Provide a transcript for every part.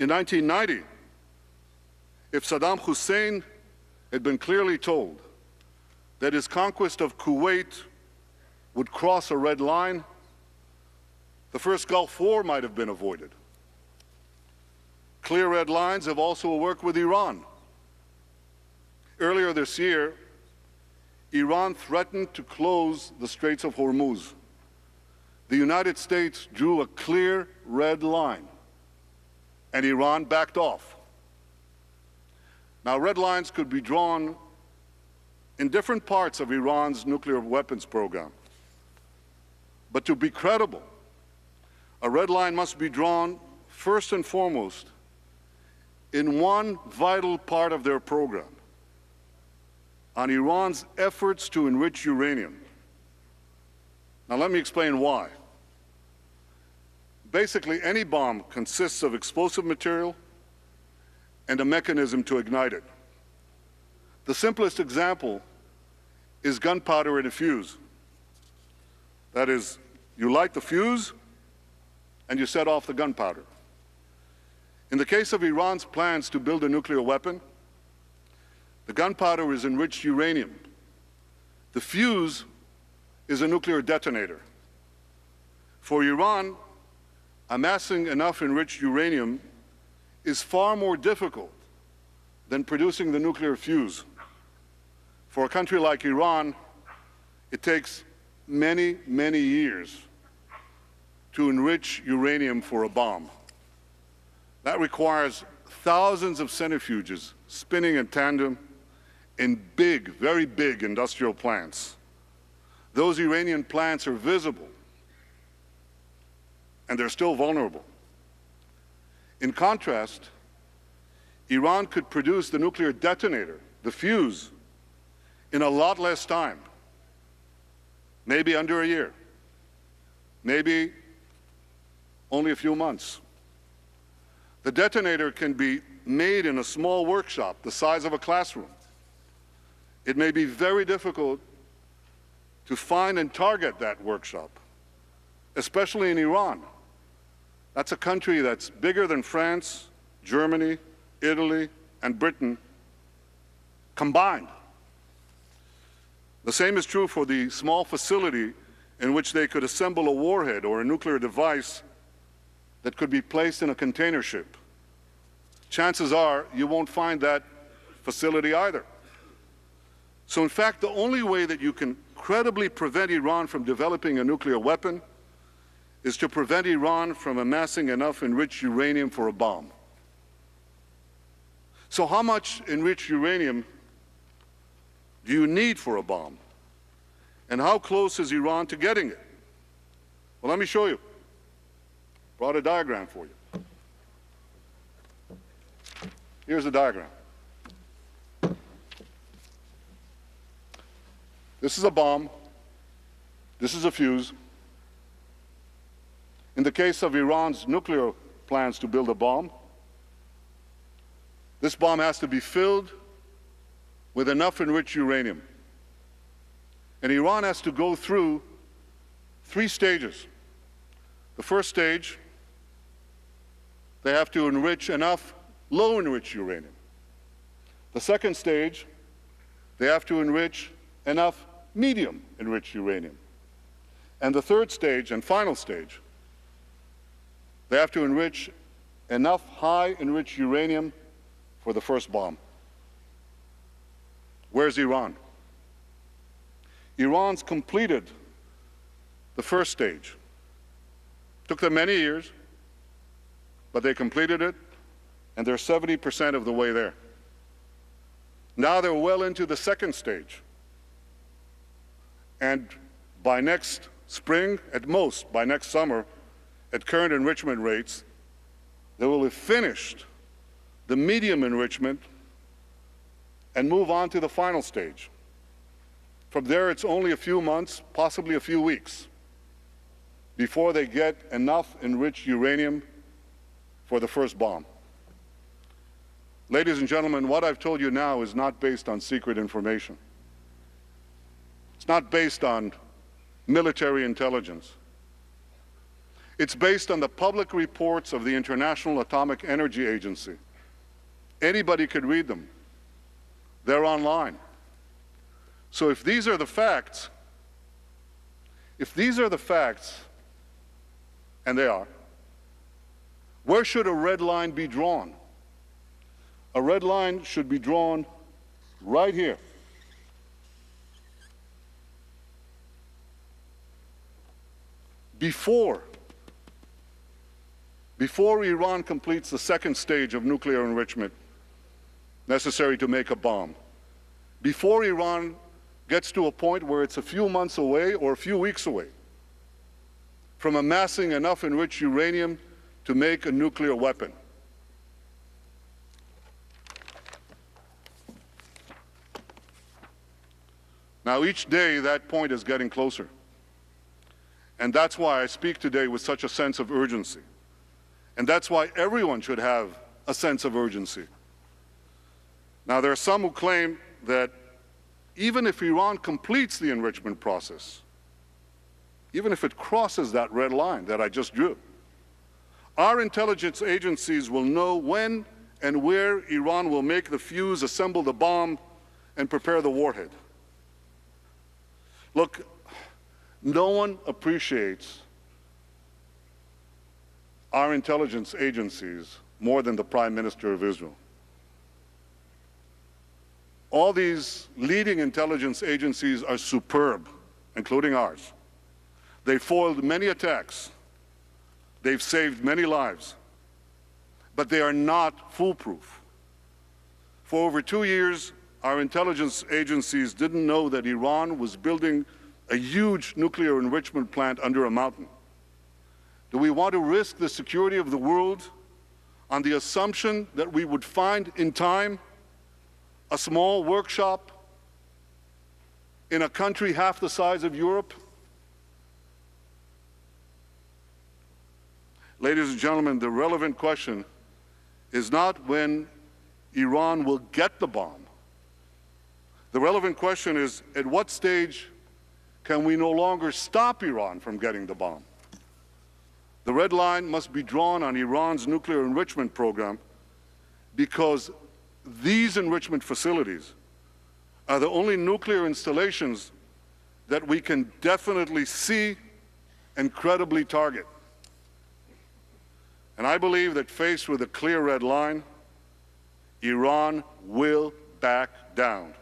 In 1990, if Saddam Hussein had been clearly told that his conquest of Kuwait would cross a red line, the first Gulf War might have been avoided. Clear red lines have also worked with Iran. Earlier this year, Iran threatened to close the Straits of Hormuz. The United States drew a clear red line, and Iran backed off. Now, red lines could be drawn in different parts of Iran's nuclear weapons program. But to be credible, a red line must be drawn first and foremost in one vital part of their program, on Iran's efforts to enrich uranium. Now, let me explain why. Basically, any bomb consists of explosive material and a mechanism to ignite it. The simplest example is gunpowder in a fuse. That is, you light the fuse and you set off the gunpowder. In the case of Iran's plans to build a nuclear weapon, the gunpowder is enriched uranium. The fuse is a nuclear detonator. For Iran, amassing enough enriched uranium is far more difficult than producing the nuclear fuse. For a country like Iran, it takes many, many years to enrich uranium for a bomb. That requires thousands of centrifuges spinning in tandem in big, very big industrial plants. Those Iranian plants are visible, and they're still vulnerable. In contrast, Iran could produce the nuclear detonator, the fuse, in a lot less time, maybe under a year, maybe only a few months. The detonator can be made in a small workshop the size of a classroom. It may be very difficult to find and target that workshop, especially in Iran. That's a country that's bigger than France, Germany, Italy, and Britain combined. The same is true for the small facility in which they could assemble a warhead or a nuclear device that could be placed in a container ship. Chances are you won't find that facility either. So in fact, the only way that you can credibly prevent Iran from developing a nuclear weapon is to prevent Iran from amassing enough enriched uranium for a bomb. So how much enriched uranium do you need for a bomb? And how close is Iran to getting it? Well, let me show you. Brought a diagram for you. Here's the diagram. This is a bomb. This is a fuse. In the case of Iran's nuclear plans to build a bomb, this bomb has to be filled with enough enriched uranium. And Iran has to go through 3 stages. The first stage, they have to enrich enough low-enriched uranium. The second stage, they have to enrich enough medium-enriched uranium. And the third stage and final stage, they have to enrich enough high-enriched uranium for the first bomb. Where's Iran? Iran's completed the first stage. Took them many years, but they completed it, and they're 70% of the way there. Now they're well into the second stage. And by next spring, at most, by next summer, at current enrichment rates, they will have finished the medium enrichment and move on to the final stage. From there, it's only a few months, possibly a few weeks, before they get enough enriched uranium for the first bomb. Ladies and gentlemen, what I've told you now is not based on secret information. It's not based on military intelligence. It's based on the public reports of the International Atomic Energy Agency. Anybody could read them. They're online. So if these are the facts, and they are, where should a red line be drawn? A red line should be drawn right here. Before Iran completes the second stage of nuclear enrichment necessary to make a bomb, before Iran gets to a point where it's a few months away or a few weeks away from amassing enough enriched uranium to make a nuclear weapon. Now, each day, that point is getting closer. And that's why I speak today with such a sense of urgency. And that's why everyone should have a sense of urgency. Now, there are some who claim that even if Iran completes the enrichment process, even if it crosses that red line that I just drew, our intelligence agencies will know when and where Iran will make the fuse, assemble the bomb, and prepare the warhead. Look, no one appreciates our intelligence agencies more than the Prime Minister of Israel. All these leading intelligence agencies are superb, including ours. They foiled many attacks. They've saved many lives. But they are not foolproof. For over 2 years, our intelligence agencies didn't know that Iran was building a huge nuclear enrichment plant under a mountain. Do we want to risk the security of the world on the assumption that we would find in time a small workshop in a country half the size of Europe? Ladies and gentlemen, the relevant question is not when Iran will get the bomb. The relevant question is, at what stage can we no longer stop Iran from getting the bomb? The red line must be drawn on Iran's nuclear enrichment program, because these enrichment facilities are the only nuclear installations that we can definitely see and credibly target. And I believe that faced with a clear red line, Iran will back down.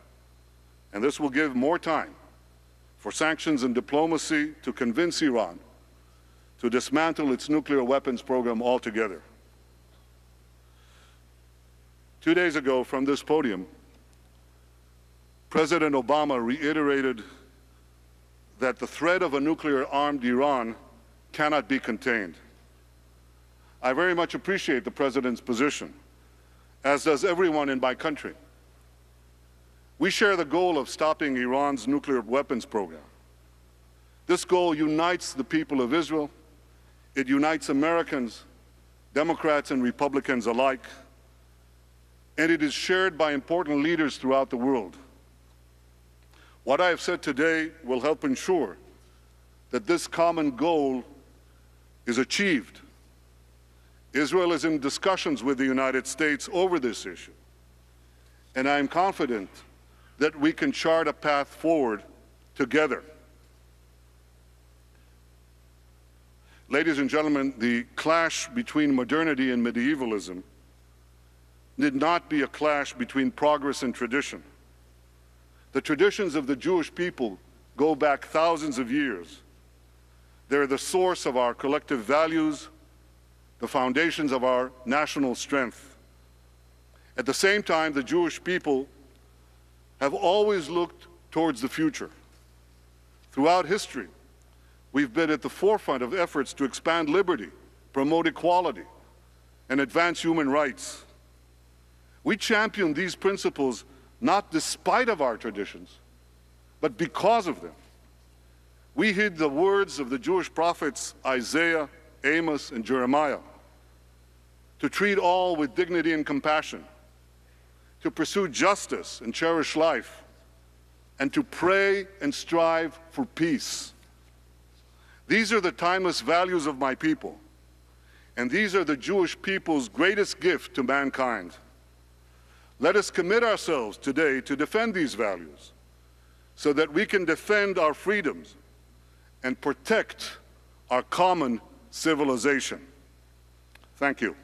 And this will give more time for sanctions and diplomacy to convince Iran to dismantle its nuclear weapons program altogether. 2 days ago from this podium, President Obama reiterated that the threat of a nuclear-armed Iran cannot be contained. I very much appreciate the President's position, as does everyone in my country. We share the goal of stopping Iran's nuclear weapons program. This goal unites the people of Israel. It unites Americans, Democrats and Republicans alike, and it is shared by important leaders throughout the world. What I have said today will help ensure that this common goal is achieved. Israel is in discussions with the United States over this issue, and I am confident that we can chart a path forward together. Ladies and gentlemen, the clash between modernity and medievalism did not be a clash between progress and tradition. The traditions of the Jewish people go back thousands of years. They're the source of our collective values, the foundations of our national strength. At the same time, the Jewish people have always looked towards the future. Throughout history, we've been at the forefront of efforts to expand liberty, promote equality, and advance human rights. We champion these principles not despite of our traditions, but because of them. We heed the words of the Jewish prophets Isaiah, Amos, and Jeremiah to treat all with dignity and compassion, to pursue justice and cherish life, and to pray and strive for peace. These are the timeless values of my people, and these are the Jewish people's greatest gift to mankind. Let us commit ourselves today to defend these values so that we can defend our freedoms and protect our common civilization. Thank you.